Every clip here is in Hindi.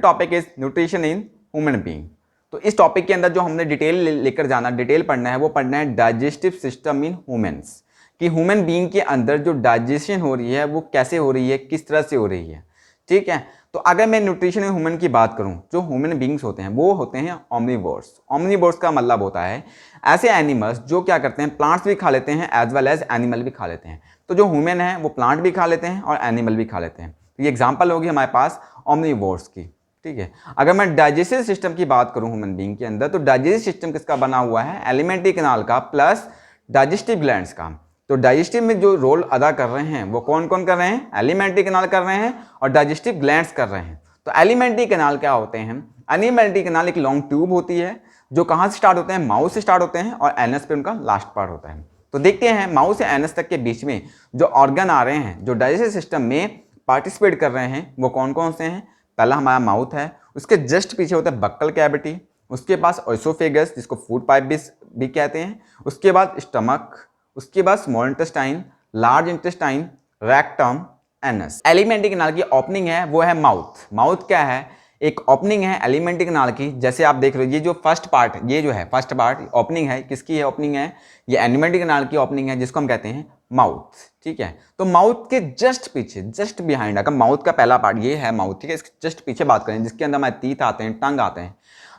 Topic is nutrition in human being. तो इस टॉपिक के अंदर जो हमने डिटेल लेकर जाना, डिटेल पढ़ना है, वो पढ़ना है डाइजेस्टिव सिस्टम इन ह्यूमन्स, कि ह्यूमन बीइंग के अंदर जो डाइजेशन हो रही है वो कैसे हो रही है, किस तरह से हो रही है। ठीक है, तो अगर मैं न्यूट्रिशन इन ह्यूमन की बात करूं, जो ह्यूमन बीइंग्स होते हैं वो होते हैं ओमनिवोर्स। ओमनिवोर्स का मतलब होता है ऐसे एनिमल्स जो क्या करते हैं, प्लांट्स भी खा लेते हैं एज वेल एज एनिमल भी खा लेते हैं। तो जो ह्यूमन है वो प्लांट भी खा लेते हैं और एनिमल भी खा लेते हैं। तो ये एग्जाम्पल होगी हमारे पास ओमनिवोर्स की। ठीक है, अगर मैं डाइजेस्टिव सिस्टम की बात करूं ह्यूमन बीइंग के अंदर, तो डाइजेस्टिव सिस्टम किसका बना हुआ है, एलिमेंट्री कैनाल का प्लस डाइजेस्टिव ग्लैंड्स का। तो डाइजेस्टिव में जो रोल अदा कर रहे हैं वो कौन कौन कर रहे हैं, एलिमेंट्री कैनाल कर रहे हैं और डाइजेस्टिव ग्लैंड्स कर रहे हैं। तो एलिमेंट्री कैनाल क्या होते हैं, एलिमेंट्री कैनाल एक लॉन्ग ट्यूब होती है जो कहाँ से स्टार्ट होते हैं, माउथ से स्टार्ट होते हैं और एनस पे उनका लास्ट पार्ट होता है। तो देखते हैं माउथ से एनस तक के बीच में जो ऑर्गन आ रहे हैं जो डाइजेस्टिव सिस्टम में पार्टिसिपेट कर रहे हैं वो कौन कौन से हैं। पहला हमारा माउथ है, उसके जस्ट पीछे होता है बक्कल कैविटी, उसके पास ओएसोफेगस जिसको फूड पाइप भी कहते हैं, उसके बाद स्टमक, उसके बाद small intestine, large intestine, rectum, anus. Alimentary canal की ओपनिंग है वो है माउथ। माउथ क्या है, एक ओपनिंग है एलिमेंट्री कैनाल की। जैसे आप देख रहे हो ये जो फर्स्ट पार्ट, ये जो है फर्स्ट पार्ट ओपनिंग है, किसकी है ओपनिंग है, ये एलिमेंट्री कैनाल की ओपनिंग है जिसको हम कहते हैं माउथ। ठीक है, तो माउथ के जस्ट पीछे, जस्ट बिहाइंड, अगर माउथ का पहला पार्ट ये है माउथ, ठीक है, इसके जस्ट पीछे बात करें जिसके अंदर हमारे टीथ आते हैं, टंग आते हैं,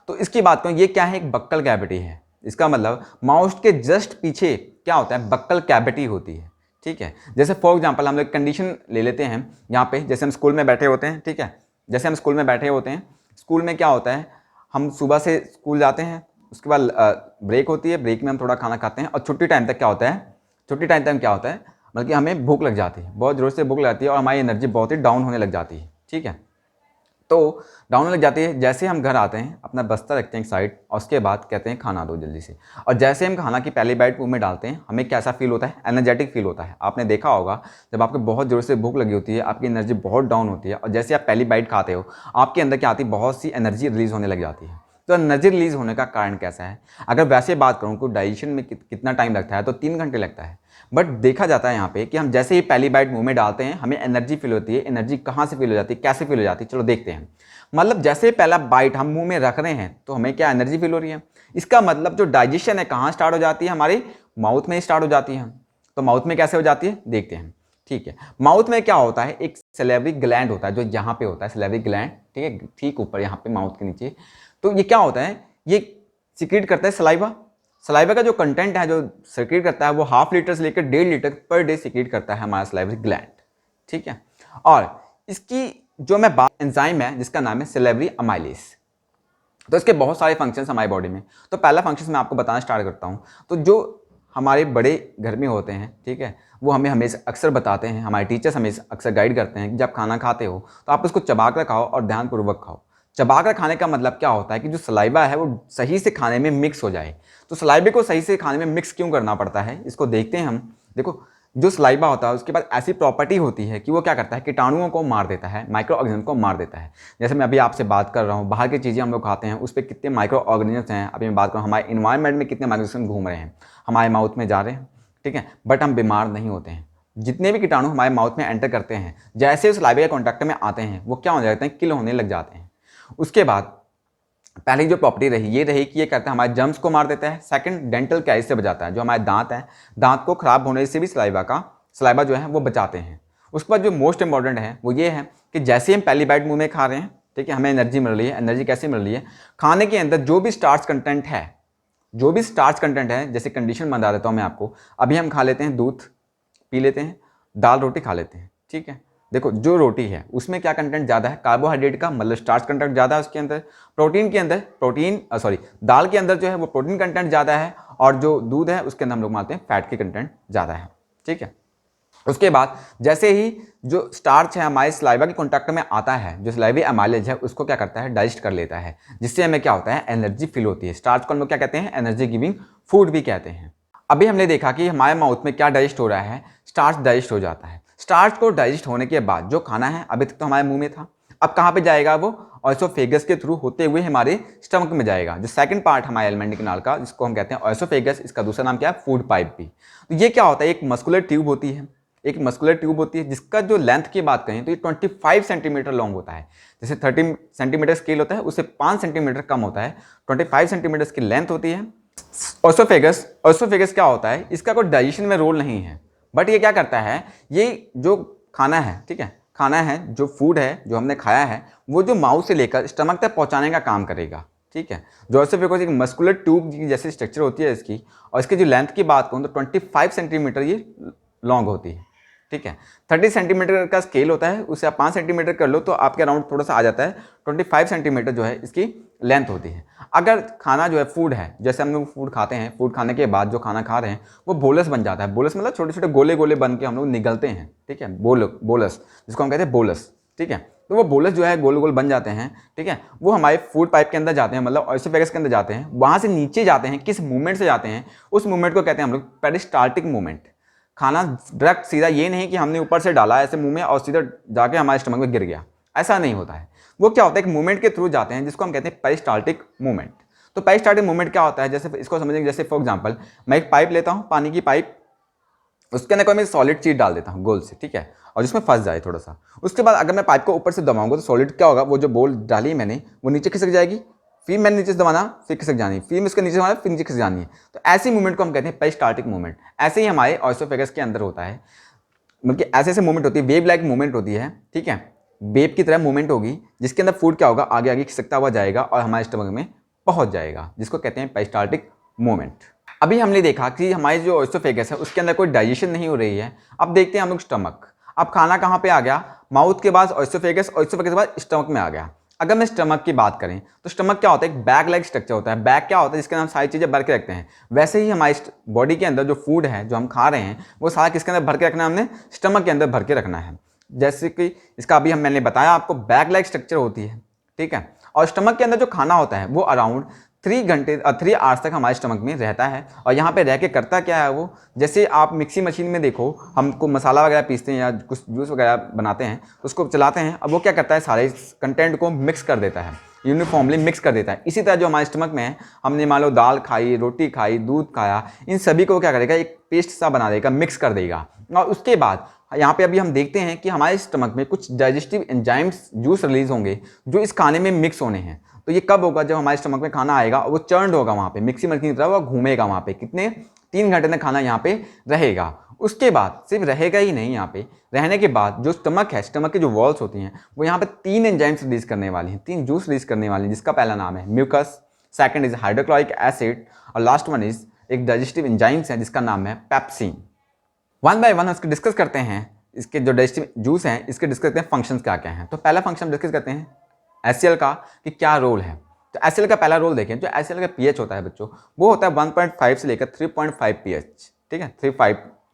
तो इसकी बात करें, ये क्या है, एक बक्कल कैविटी है। इसका मतलब माउथ के जस्ट पीछे क्या होता है, बक्कल कैविटी होती है। ठीक है, जैसे फॉर एग्जांपल हम लोग कंडीशन ले लेते हैं यहाँ पे, जैसे हम स्कूल में बैठे होते हैं। ठीक है, जैसे हम स्कूल में बैठे होते हैं, स्कूल में क्या होता है, हम सुबह से स्कूल जाते हैं, उसके बाद ब्रेक होती है, ब्रेक में हम थोड़ा खाना खाते हैं और छुट्टी टाइम तक क्या होता है, छुट्टी टाइम तक क्या होता है, बल्कि हमें भूख लग जाती है, बहुत ज़ोर से भूख लग जाती है और हमारी एनर्जी बहुत ही डाउन होने लग जाती है। ठीक है, तो डाउन लग जाती है, जैसे हम घर आते हैं अपना बस्ता रखते हैं एक साइड और उसके बाद कहते हैं खाना दो जल्दी से, और जैसे हम खाना की पहली बाइट मुंह में डालते हैं हमें कैसा फील होता है, एनर्जेटिक फील होता है। आपने देखा होगा जब आपको बहुत ज़ोर से भूख लगी होती है, आपकी एनर्जी बहुत डाउन होती है और जैसे आप पहली बाइट खाते हो आपके अंदर क्या आती है, बहुत सी एनर्जी रिलीज़ होने लग जाती है। तो एनर्जी रिलीज़ होने का कारण कैसा है, अगर वैसे बात करूँ तो डाइजेशन में कितना टाइम लगता है, तो 3 घंटे लगता है। बट देखा जाता है यहाँ पे कि हम जैसे ही पहली बाइट मुंह में डालते हैं हमें एनर्जी फील होती है। एनर्जी कहाँ से फील हो जाती है, कैसे फील हो जाती है, चलो देखते हैं। मतलब जैसे पहला बाइट हम मुंह में रख रहे हैं तो हमें क्या एनर्जी फील हो रही है। इसका मतलब जो डाइजेशन है कहाँ स्टार्ट हो जाती है, हमारी माउथ में स्टार्ट हो जाती है। तो माउथ में कैसे हो जाती है देखते हैं। ठीक है, माउथ में क्या होता है, एक सैलिवरी ग्लैंड होता है जो यहाँ पे होता है, सैलिवरी ग्लैंड। ठीक है, ठीक ऊपर यहाँ पे माउथ के नीचे। तो ये क्या होता है, ये सिक्रीट करता है सलाइवा। सलाइवा का जो कंटेंट है जो सिक्रीट करता है वो 1/2 लीटर से लेकर 1.5 लीटर पर डे सिक्रीट करता है हमारा सलाइवरी ग्लैंड। ठीक है, और इसकी जो मैं बात, एंजाइम है जिसका नाम है सैलिवरी अमाइलेज। तो इसके बहुत सारे फंक्शंस हमारी बॉडी में। तो पहला फंक्शन मैं आपको बताना स्टार्ट करता हूँ। तो जो हमारे बड़े घर में होते हैं, ठीक है, वो हमें हमेशा अक्सर बताते हैं, हमारे टीचर्स हमें अक्सर गाइड करते हैं कि जब खाना खाते हो तो आप उसको चबा कर खाओ और ध्यानपूर्वक खाओ। चबा कर खाने का मतलब क्या होता है कि जो सलाइवा है वो सही से खाने में मिक्स हो जाए। तो सलाइवे को सही से खाने में मिक्स क्यों करना पड़ता है, इसको देखते हैं हम। देखो, जो सलाइवा होता है उसके पास ऐसी प्रॉपर्टी होती है कि वो क्या करता है, कीटाणुओं को मार देता है, माइक्रो ऑर्गेनिज्म को मार देता है। जैसे मैं अभी आपसे बात कर रहा हूँ, बाहर की चीज़ें हम लोग खाते हैं उस पर कितने माइक्रो ऑर्गेनिज्म हैं। अभी मैं बात करूँ हमारे इन्वायरमेंट में कितने माइक्रो घूम रहे हैं, हमारे माउथ में जा रहे हैं। ठीक है, बट हम बीमार नहीं होते हैं। जितने भी कीटाणु हमारे माउथ में एंटर करते हैं, जैसे उस सलाइवे के कॉन्टैक्ट में आते हैं वो क्या हो जाते हैं, किल होने लग जाते हैं। उसके बाद पहली जो प्रॉपर्टी रही ये रही कि ये करता है हमारे जर्म्स को मार देता है। सेकंड, डेंटल कैरिज से बचाता है, जो हमारे दांत हैं, दांत को खराब होने से भी सलाइवा जो है वो बचाते हैं। उसके बाद जो मोस्ट इंपॉर्टेंट है वो ये है कि जैसे हम पहली बाइट मुंह में खा रहे हैं, ठीक है, हमें एनर्जी मिल रही है। एनर्जी कैसे मिल रही है, खाने के अंदर जो भी स्टार्च कंटेंट है, जो भी स्टार्च कंटेंट है, जैसे कंडीशन बता देता हूँ मैं आपको। अभी हम खा लेते हैं, दूध पी लेते हैं, दाल रोटी खा लेते हैं। ठीक है, देखो जो रोटी है उसमें क्या कंटेंट ज़्यादा है, कार्बोहाइड्रेट का, मतलब स्टार्च कंटेंट ज़्यादा है उसके अंदर। प्रोटीन के अंदर दाल के अंदर जो है वो प्रोटीन कंटेंट ज़्यादा है, और जो दूध है उसके अंदर हम लोग मानते हैं फैट की कंटेंट ज़्यादा है। ठीक है, उसके बाद जैसे ही जो स्टार्च है हमारे सलाइवा के कॉन्टैक्ट में आता है, जो सलाइवी अमाइलेज है उसको क्या करता है, डाइजेस्ट कर लेता है, जिससे हमें क्या होता है, एनर्जी फील होती है। स्टार्च को हम लोग क्या कहते हैं, एनर्जी गिविंग फूड भी कहते हैं। अभी हमने देखा कि हमारे माउथ में क्या डाइजेस्ट हो रहा है, स्टार्च डाइजेस्ट हो जाता है। स्टार्च को डाइजेस्ट होने के बाद जो खाना है अभी तक तो हमारे मुंह में था, अब कहाँ पे जाएगा वो, ऑयसोफेगस के थ्रू होते हुए हमारे स्टमक में जाएगा। जो सेकंड पार्ट हमारे एलिमेंट्री कैनाल का जिसको हम कहते हैं ऑयसोफेगस, इसका दूसरा नाम क्या है, फूड पाइप भी। तो ये क्या होता है, एक मस्कुलर ट्यूब होती है, एक मस्कुलर ट्यूब होती है जिसका जो लेंथ की बात करें तो ये 25 सेंटीमीटर लॉन्ग होता है। जैसे 30 सेंटीमीटर स्केल होता है उससे 5 सेंटीमीटर कम होता है, 25 सेंटीमीटर की लेंथ होती है। ऑसोफेगस क्या होता है, इसका कोई डाइजेशन में रोल नहीं है, बट ये क्या करता है, ये जो खाना है, ठीक है, खाना है, जो फूड है जो हमने खाया है वो जो माउथ से लेकर स्टमक तक पहुंचाने का काम करेगा, ठीक है। जो ऑसोफेगस एक मस्कुलर ट्यूब जैसी स्ट्रक्चर होती है इसकी, और इसकी जो लेंथ की बात करूँ तो 25 सेंटीमीटर ये लॉन्ग होती है, ठीक है। 30 सेंटीमीटर का स्केल होता है, उसे आप 5 सेंटीमीटर कर लो तो आपके अराउंड थोड़ा सा आ जाता है। 25 सेंटीमीटर जो है इसकी लेंथ होती है। अगर खाना जो है फूड है, जैसे हम लोग फूड खाते हैं, फूड खाने के बाद जो खाना खा रहे हैं वो बोलस बन जाता है। बोलस मतलब छोटे छोटे गोले गोले बन के हम लोग निगलते हैं, ठीक है, बोलस जिसको हम कहते हैं बोलस, ठीक है। तो वो बोलस जो है गोल गोल बन जाते हैं, ठीक है, वो हमारे फूड पाइप के अंदर जाते हैं, मतलब ऑसोफेगस के अंदर जाते हैं, वहाँ से नीचे जाते हैं, किस मूवमेंट से जाते हैं, उस मूवमेंट को कहते हैं हम लोग पेरिस्टाल्टिक मूवमेंट। खाना डायरेक्ट सीधा ये नहीं कि हमने ऊपर से डाला ऐसे मुंह में और सीधा जाके हमारे स्टमक में गिर गया, ऐसा नहीं होता है। वो क्या होता है, एक मूवमेंट के थ्रू जाते हैं जिसको हम कहते हैं पेरिस्टाल्टिक मूवमेंट। तो पेरिस्टाल्टिक मूवमेंट क्या होता है, जैसे इसको समझेंगे, जैसे फॉर एग्जांपल मैं एक पाइप लेता हूँ, पानी की पाइप, उसके अंदर कोई मैं सॉलिड चीज डाल देता हूँ गोल से, ठीक है, और जिसमें फंस जाए थोड़ा सा। उसके बाद अगर मैं पाइप को ऊपर से दबाऊंगा तो सॉलिड क्या होगा, वो जो बोल डाली मैंने वो नीचे खिसक जाएगी, फिर मैंने नीचे से दबाना, फिर खिसक जानी, फिर इसके नीचे दबाना, फिर नीचे खिसक जानी है। तो ऐसी मूवमेंट को हम कहते हैं पेरिस्टाल्टिक मूवमेंट। ऐसे ही हमारे ऑसोफेगस के अंदर होता है, मतलब ऐसे ऐसे मूवमेंट होती है, वेव लाइक मूवमेंट होती है, ठीक है, वेव की तरह मूवमेंट होगी जिसके अंदर फूड क्या होगा, आगे आगे खिसकता हुआ जाएगा और हमारे स्टमक में पहुंच जाएगा, जिसको कहते हैं पेरिस्टाल्टिक मूवमेंट। अभी हमने देखा कि हमारी जो ऑसोफेगस है उसके अंदर कोई डाइजेशन नहीं हो रही है। अब देखते हैं हम लोग स्टमक। अब खाना कहाँ पे आ गया, माउथ के बाद ऑसोफेगस, ऑसोफेगस के बाद स्टमक में आ गया। अगर मैं स्टमक की बात करें तो स्टमक क्या होता है, एक बैग लाइक स्ट्रक्चर होता है। बैग क्या होता है, जिसके अंदर हम सारी चीज़ें भर के रखते हैं। वैसे ही हमारी बॉडी के अंदर जो फूड है जो हम खा रहे हैं वो सारा किसके अंदर भर के रखना है, हमने स्टमक के अंदर भर के रखना है। जैसे कि इसका अभी मैंने बताया आपको, बैग लाइक स्ट्रक्चर होती है, ठीक है। और स्टमक के अंदर जो खाना होता है वो अराउंड 3 आवर्स तक हमारे स्टमक में रहता है। और यहाँ पे रह के करता क्या है वो, जैसे आप मिक्सी मशीन में देखो, हमको मसाला वगैरह पीसते हैं या कुछ जूस वगैरह बनाते हैं, उसको चलाते हैं, अब वो क्या करता है, सारे कंटेंट को मिक्स कर देता है, यूनिफॉर्मली मिक्स कर देता है। इसी तरह जो हमारे स्टमक में है, हमने मान लो दाल खाई, रोटी खाई, दूध खाया, इन सभी को क्या करेगा, एक पेस्ट सा बना देगा, मिक्स कर देगा। और उसके बाद यहाँ पे अभी हम देखते हैं कि हमारे स्टमक में कुछ डाइजेस्टिव एंजाइम्स जूस रिलीज होंगे जो इस खाने में मिक्स होने हैं। तो ये कब होगा, जब हमारे स्टमक में खाना आएगा और वो चर्न होगा, वहाँ पे मिक्सी मशीन की तरह वो घूमेगा वहाँ पे, कितने 3 घंटे तक खाना यहाँ पे रहेगा। उसके बाद सिर्फ रहेगा ही नहीं, यहाँ पे रहने के बाद जो स्टमक है, स्टमक की जो वॉल्स होती हैं वो यहाँ पे 3 एंजाइम्स रिलीज करने वाली हैं, 3 जूस रिलीज करने वाली हैं, जिसका पहला नाम है mucus, second is hydrochloric acid, और लास्ट वन इज एक डाइजेस्टिव एंजाइम्स है जिसका नाम है पेप्सिन। वन बाय वन इसको डिस्कस करते हैं, इसके जो डाइजेस्टिव जूस हैं इसके डिस्कस करते हैं फंक्शंस क्या क्या हैं। तो पहला फंक्शन डिस्कस करते हैं HCl का, कि क्या रोल है। तो HCl का पहला रोल देखें, जो HCl का pH होता है बच्चों, वो होता है 1.5 से लेकर 3.5 pH, ठीक है,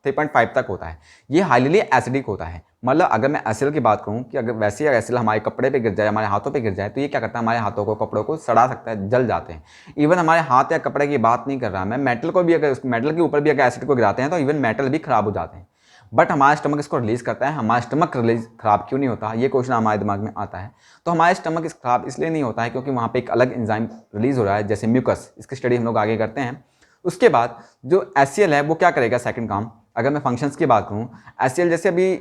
3.5 तक होता है। ये हाईली एसिडिक होता है। मतलब अगर मैं HCl की बात करूँ कि अगर वैसे ही HCl हमारे कपड़े पे गिर जाए, हमारे हाथों पे गिर जाए, तो ये क्या करता है, हमारे हाथों को, कपड़ों को सड़ा सकता है, जल जाते हैं। इवन हमारे हाथ या कपड़े की बात नहीं कर रहा मैं, मेटल को भी, अगर मेटल के ऊपर भी अगर एसिड को गिराते हैं तो इवन मेटल भी खराब हो जाते हैं। बट हमारा स्टमक इसको रिलीज करता है। हमारा स्टमक रिलीज खराब क्यों नहीं होता, ये क्वेश्चन हमारे दिमाग में आता है। तो हमारा स्टमक इस खराब इसलिए नहीं होता है क्योंकि वहाँ पे एक अलग एंजाइम रिलीज हो रहा है, जैसे म्यूकस। इसकी स्टडी हम लोग आगे करते हैं। उसके बाद जो HCl है वो क्या करेगा, सेकंड काम, अगर मैं फंक्शंस की बात करूँ, HCl जैसे अभी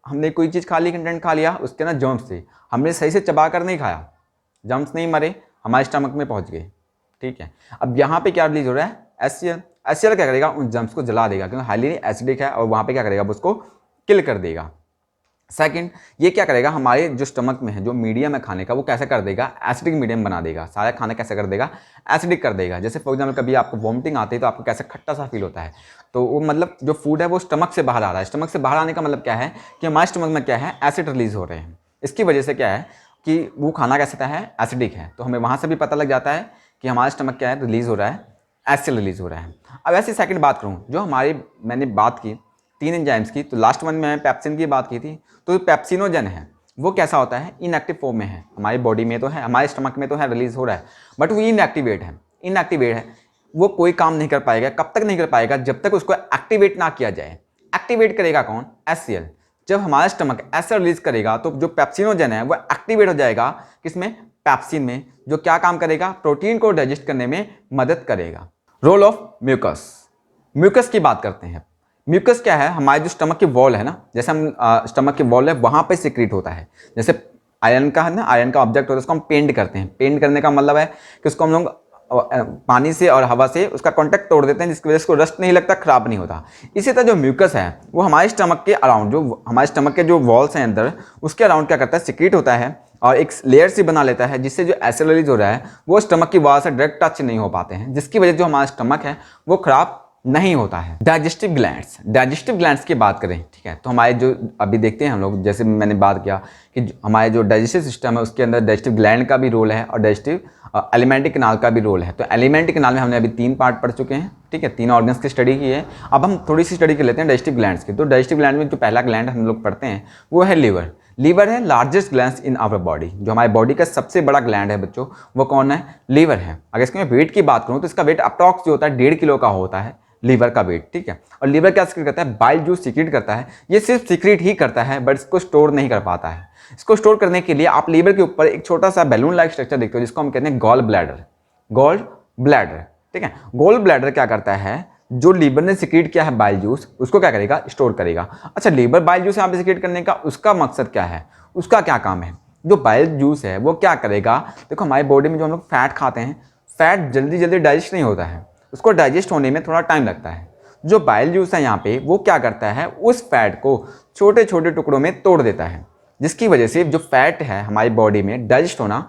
हमने कोई चीज़ खा ली, कंटेंट खा लिया, उसके ना जर्म्स थे, हमने सही से चबा कर नहीं खाया, जर्म्स नहीं मरे, हमारे स्टमक में पहुँच गए, ठीक है। अब यहाँ पे क्या रिलीज हो रहा है, HCl क्या करेगा, उन जर्म्स को जला देगा क्योंकि हाईली एसिडिक है, और वहाँ पे क्या करेगा, उसको किल कर देगा। सेकंड, ये क्या करेगा, हमारे जो स्टमक में है जो मीडियम है खाने का, वो कैसे कर देगा, एसिडिक मीडियम बना देगा। सारा खाना कैसे कर देगा, एसिडिक कर देगा। जैसे फॉर एग्जाम्पल कभी आपको वॉमिटिंग आती है तो आपको कैसे खट्टा सा फील होता है, तो वो मतलब जो फूड है वो स्टमक से बाहर आ रहा है। स्टमक से बाहर आने का मतलब क्या है कि हमारे स्टमक में क्या है, एसिड रिलीज हो रहे हैं। इसकी वजह से क्या है कि वो खाना कैसा है, एसिडिक है। तो हमें वहाँ से भी पता लग जाता है कि हमारा स्टमक क्या है, रिलीज हो रहा है, एसिड रिलीज हो रहा है। अब ऐसी सेकंड बात करूँ, जो हमारी मैंने बात की 3 एंजाइम्स की, तो लास्ट वन में पेप्सिन की बात की थी। तो पेप्सिनोजन है वो कैसा होता है, इनएक्टिव फॉर्म में है, हमारी बॉडी में तो है, हमारे स्टमक में तो है, रिलीज हो रहा है, बट वो इनएक्टिवेट है। वो कोई काम नहीं कर पाएगा। कब तक नहीं कर पाएगा, जब तक उसको एक्टिवेट ना किया जाए। एक्टिवेट करेगा कौन, HCl। जब हमारा स्टमक एसिड रिलीज करेगा तो जो पेप्सिनोजन है वो एक्टिवेट हो जाएगा, किसमें, पेप्सिन में, जो क्या काम करेगा, प्रोटीन को डाइजेस्ट करने में मदद करेगा। रोल ऑफ म्यूकस की बात करते हैं। म्यूकस क्या है, हमारे जो स्टमक की वॉल है ना, जैसे हम स्टमक की वॉल है वहाँ पे सिक्रीट होता है। जैसे आयरन का है ना, आयरन का ऑब्जेक्ट होता है, उसको हम पेंट करते हैं। पेंट करने का मतलब है कि उसको हम लोग पानी से और हवा से उसका कांटेक्ट तोड़ देते हैं, जिसकी वजह से उसको रस्ट नहीं लगता, खराब नहीं होता। इसी तरह जो म्यूकस है वो हमारे स्टमक के अराउंड, जो हमारे स्टमक के जो वॉल्स हैं अंदर, उसके अराउंड क्या करता है, सिक्रीट होता है और एक लेयर से बना लेता है, जिससे जो एसिड रिलीज हो रहा है वो स्टमक की वॉल से डायरेक्ट टच नहीं हो पाते हैं, जिसकी वजह से जो हमारा स्टमक है वो खराब नहीं होता है। डाइजेस्टिव ग्लैंड्स, डाइजेस्टिव ग्लैंड्स की बात करें, ठीक है, तो हमारे जो अभी देखते हैं हम लोग, जैसे मैंने बात किया कि हमारे जो डाइजेस्टिव सिस्टम है उसके अंदर डाइजेस्टिव ग्लैंड का भी रोल है और डाइजेस्टिव एलिमेंट्री कैनाल का भी रोल है। तो एलिमेंट्री कैनाल में हमने अभी 3 पार्ट पढ़ चुके हैं, ठीक है, 3 ऑर्गन्स की स्टडी की है। अब हम थोड़ी सी स्टडी कर लेते हैं डाइजेस्टिव ग्लैंड्स की। तो डाइजेस्टिव ग्लैंड में जो पहला ग्लैंड हम लोग पढ़ते हैं वो है लीवर। लीवर है largest gland in our body, जो हमारे बॉडी का सबसे बड़ा ग्लैंड है बच्चों, वो कौन है, लीवर है। अगर इसके मैं वेट की बात करूँ तो इसका वेट अप्रॉक्स जो होता है 1.5 किलो का होता है लीवर का वेट, ठीक है। और लीवर क्या सीक्रेट करता है, बाइल जूस सीक्रेट करता है। ये सिर्फ सीक्रेट ही करता है बट इसको स्टोर नहीं कर पाता है। इसको स्टोर करने के लिए आप लीवर के ऊपर एक छोटा सा बैलून लाइक स्ट्रक्चर देखते हो, जिसको हम कहते हैं गॉल ब्लैडर। गॉल ब्लैडर, ठीक है। गॉल ब्लैडर क्या करता है, जो लीवर ने सीक्रेट किया है बाइल जूस, उसको क्या करेगा, स्टोर करेगा। अच्छा, लीवर बाइल जूस यहाँ पे सीक्रेट करने का उसका मकसद क्या है, उसका क्या काम है। जो बाइल जूस है वो क्या करेगा, देखो हमारी बॉडी में जो हम लोग फैट खाते हैं, फैट जल्दी जल्दी डाइजेस्ट नहीं होता है, उसको डाइजेस्ट होने में थोड़ा टाइम लगता है। जो बाइल जूस है यहाँ पे वो क्या करता है, उस फैट को छोटे छोटे टुकड़ों में तोड़ देता है, जिसकी वजह से जो फैट है हमारी बॉडी में डाइजेस्ट होना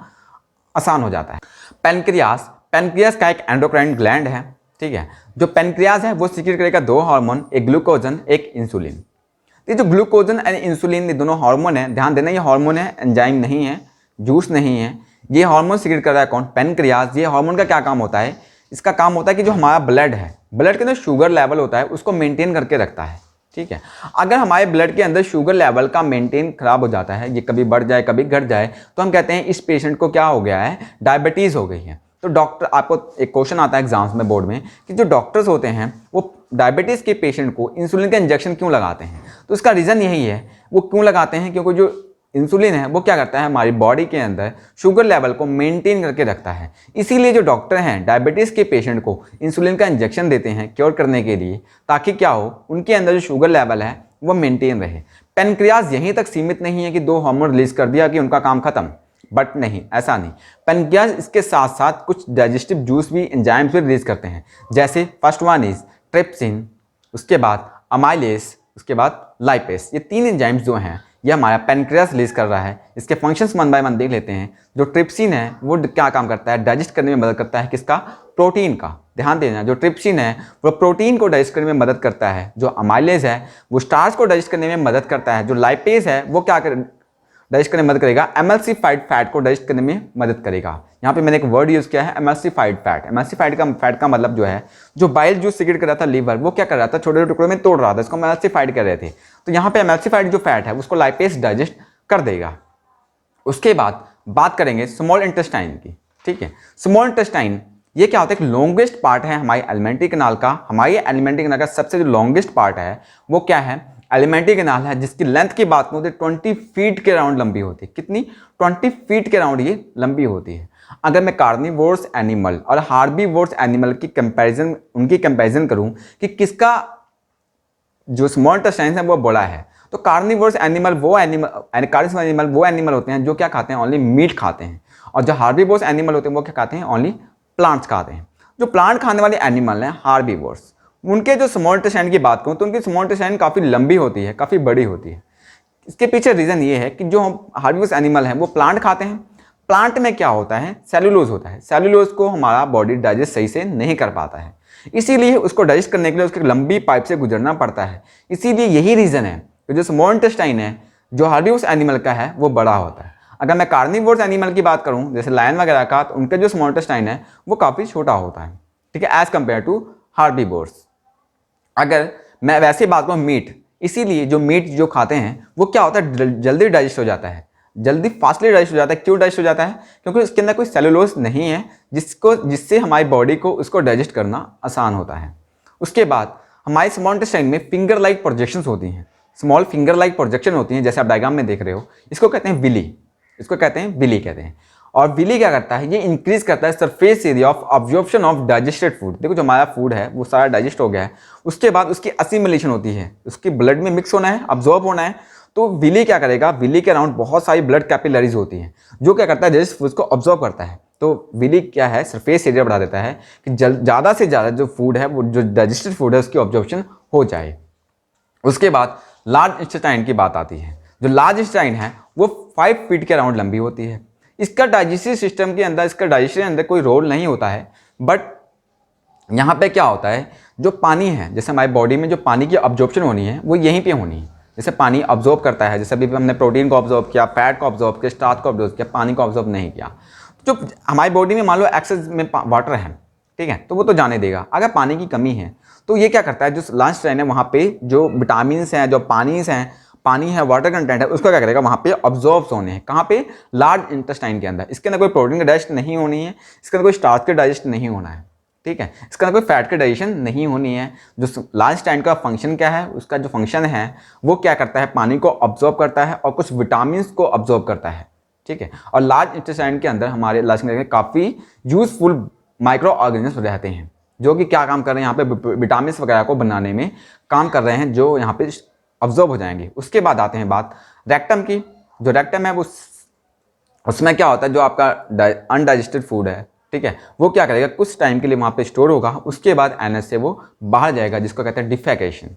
आसान हो जाता है। पेनक्रियास, पेनक्रियास का एक एंडोक्राइन ग्लैंड है, ठीक है। जो पेनक्रियास है वो सीक्रेट करेगा 2 हार्मोन, एक ग्लूकोजन एक इंसुलिन। ये जो ग्लूकोजन एंड इंसुलिन, ये दोनों हार्मोन है, ध्यान देना ये हार्मोन है, एंजाइम नहीं है, जूस नहीं है। ये हार्मोन सीक्रेट कर रहा है कौन, पेनक्रियास। ये हार्मोन का क्या काम होता है, इसका काम होता है कि जो हमारा ब्लड है, ब्लड के अंदर शुगर लेवल होता है उसको मेंटेन करके रखता है, ठीक है। अगर हमारे ब्लड के अंदर शुगर लेवल का मेंटेन खराब हो जाता है, ये कभी बढ़ जाए कभी घट जाए, तो हम कहते हैं इस पेशेंट को क्या हो गया है, डायबिटीज़ हो गई है। तो डॉक्टर, आपको एक क्वेश्चन आता है एग्जाम्स में बोर्ड में कि जो डॉक्टर्स होते हैं वो डायबिटीज़ के पेशेंट को इंसुलिन का इंजेक्शन क्यों लगाते हैं, तो इसका रीज़न यही है। वो क्यों लगाते हैं, क्योंकि जो इंसुलिन है वो क्या करता है, हमारी बॉडी के अंदर शुगर लेवल को मेंटेन करके रखता है। इसीलिए जो डॉक्टर हैं डायबिटीज़ के पेशेंट को इंसुलिन का इंजेक्शन देते हैं क्योर करने के लिए, ताकि क्या हो, उनके अंदर जो शुगर लेवल है वो मेंटेन रहे। पेनक्रियास यहीं तक सीमित नहीं है कि 2 हार्मोन रिलीज कर दिया कि उनका काम खत्म, बट नहीं, ऐसा नहीं। पेनक्रियास इसके साथ साथ कुछ डाइजेस्टिव जूस भी, एंजाइम्स भी रिलीज करते हैं, जैसे फर्स्ट वन इज ट्रिप्सिन, उसके बाद अमाइलेस, उसके बाद लाइपेस। ये 3 एंजाइम्स जो हैं ये हमारा पेनक्रियास रिलीज कर रहा है। इसके फंक्शंस वन बाय वन देख लेते हैं। जो ट्रिप्सिन है वो क्या काम करता है, डाइजेस्ट करने में मदद करता है, किसका, प्रोटीन का। ध्यान देना, जो ट्रिप्सिन है वो प्रोटीन को डाइजेस्ट करने में मदद करता है, जो अमाइलेज है वो स्टार्च को डाइजेस्ट करने में मदद करता है, जो लाइपेज है वो क्या डाइजेस्ट करने में मदद करेगा, एमल्सिफाइड फैट को डाइजेस्ट करने में मदद करेगा। यहाँ पे मैंने एक वर्ड यूज़ किया है, एमल्सिफाइड फैट। एमल्सिफाइड का फैट का मतलब जो है, जो बाइल जूस सीक्रेट कर रहा था लीवर, वो क्या कर रहा था, छोटे छोटे टुकड़ों में तोड़ रहा था, इसको एमल्सिफाइड कर रहे थे। तो यहाँ पे एमल्सिफाइड जो फैट है उसको लाइपेज डाइजेस्ट कर देगा। उसके बाद बात करेंगे स्मॉल इंटेस्टाइन की, ठीक है। स्मॉल इंटेस्टाइन ये क्या होता है, एक लॉन्गेस्ट पार्ट है हमारी एलिमेंट्री कैनाल का। हमारी एलिमेंट्री कैनाल का सबसे जो लॉन्गेस्ट पार्ट है वो क्या है, एलिमेंट्री कैनाल है, जिसकी लेंथ की बात करूँ तो 20 फीट के राउंड लंबी होती है। कितनी, 20 फीट के राउंड ये लंबी होती है। अगर मैं कार्निवोरस एनिमल और हार्बीवोरस एनिमल की कंपैरिजन, उनकी कंपैरिजन करूँ कि किसका जो स्मॉल इंटेस्टाइन है वो बड़ा है, तो कार्निवोरस एनिमल वो एनिमल होते हैं जो क्या खाते हैं, ओनली मीट खाते हैं। और जो हार्बीवोरस एनिमल होते हैं वो क्या खाते हैं, ओनली प्लांट्स खाते हैं। जो प्लांट खाने वाले एनिमल हैं हार्बीवोरस, उनके जो स्मॉल इंटेस्टाइन की बात करूँ तो उनकी स्मॉल इंटेस्टाइन काफ़ी लंबी होती है, काफ़ी बड़ी होती है। इसके पीछे रीज़न ये है कि जो हार्बीवोरस एनिमल हैं वो प्लांट खाते हैं। प्लांट में क्या होता है, सेलुलोज होता है। सेलुलोज को हमारा बॉडी डाइजेस्ट सही से नहीं कर पाता है, इसीलिए उसको डाइजेस्ट करने के लिए उसकी लंबी पाइप से गुजरना पड़ता है। इसीलिए यही रीज़न है कि जो स्मॉल इंटेस्टाइन है जो हार्बीवोरस एनिमल का है वो बड़ा होता है। अगर मैं कार्निवोरस एनिमल की बात करूँ जैसे लायन वगैरह का, तो उनका जो स्मॉल इंटेस्टाइन है वो काफ़ी छोटा होता है, ठीक है, एज़ कम्पेयर टू हार्बीवोरस। अगर मैं वैसे बात करूँ मीट, इसीलिए जो मीट जो खाते हैं वो क्या होता है, जल्दी डाइजेस्ट हो जाता है, जल्दी फास्टली डाइजेस्ट हो जाता है। क्यों डाइजेस्ट हो जाता है, क्योंकि इसके अंदर कोई सेलुलोज नहीं है जिससे हमारी बॉडी को उसको डाइजेस्ट करना आसान होता है। उसके बाद हमारे स्मॉल इंटेस्टाइन में फिंगर लाइक प्रोजेक्शंस होती हैं, स्मॉल फिंगर लाइक प्रोजेक्शन होती हैं, जैसे आप डायग्राम में देख रहे हो। इसको कहते हैं विली, इसको कहते हैं विली कहते हैं। और विली क्या करता है, ये इंक्रीज करता है surface area of absorption of digested food. देखो जो हमारा फूड है वो सारा डाइजेस्ट हो गया है, उसके बाद उसकी असिमिलेशन होती है, उसकी ब्लड में मिक्स होना है, अब्जॉर्ब होना है। तो विली क्या करेगा, विली के अराउंड बहुत सारी ब्लड कैपिलरीज होती हैं जो क्या करता है, डाइजेस्ट फूड को ऑब्जॉर्ब करता है। तो विली क्या है, सरफेस एरिया बढ़ा देता है कि ज़्यादा से ज़्यादा जो फूड है, वो जो डाइजेस्टेड फूड है उसकी ऑब्जॉर्प्शन हो जाए। उसके बाद लार्ज इंटेस्टाइन की बात आती है। जो लार्ज इंटेस्टाइन है वो 5 फीट के अराउंड लंबी होती है। इसका डाइजेस्टिव सिस्टम के अंदर, इसका डाइजेशन के अंदर कोई रोल नहीं होता है, बट यहाँ पे क्या होता है, जो पानी है, जैसे हमारी बॉडी में जो पानी की ऑब्जॉर्प्शन होनी है वो यहीं पे होनी है। जैसे पानी ऑब्जॉर्ब करता है, जैसे अभी हमने प्रोटीन को ऑब्जॉर्ब किया, फैट को ऑब्जॉर्ब किया, स्टार्च को ऑब्जॉर्ब किया, पानी को ऑब्जॉर्ब नहीं किया। जो हमारी बॉडी में मान लो एक्सेस में वाटर है, ठीक है, तो वो तो जाने देगा। अगर पानी की कमी है तो ये क्या करता है, जो लार्ज इंटेस्टाइन है वहाँ पे जो विटामिन हैं, जो पानी है, वाटर कंटेंट है, उसको क्या करेगा, वहाँ पे ऑब्जॉर्ब होने हैं। कहाँ पे, लार्ज इंटेस्टाइन के अंदर। इसके अंदर कोई प्रोटीन का डाइजेस्ट नहीं होनी है, इसके अंदर कोई स्टार्च का डाइजेस्ट नहीं होना है, ठीक है, इसका कोई फैट का डाइजेशन नहीं होनी है। जो लार्ज इंटेस्टाइन का फंक्शन क्या है, उसका जो फंक्शन है वो क्या करता है, पानी को ऑब्जॉर्ब करता है और कुछ विटामिन को ऑब्जॉर्ब करता है, ठीक है। और लार्ज इंटेस्टाइन के अंदर हमारे लार्ज इंटेस्टाइन में काफ़ी यूजफुल माइक्रो ऑर्गेनिज्म रहते हैं जो कि क्या काम कर रहे हैं, यहाँ पे विटामिन वगैरह को बनाने में काम कर रहे हैं, जो यहाँ पे ऑब्जॉर्ब हो जाएंगे। उसके बाद आते हैं बात रेक्टम की। जो रेक्टम है वो, उसमें क्या होता है, जो आपका अनडाइजेस्टेड फूड है, ठीक है, वो क्या करेगा, कुछ टाइम के लिए वहाँ पे स्टोर होगा, उसके बाद एनएस से वो बाहर जाएगा, जिसको कहते हैं डिफेकेशन।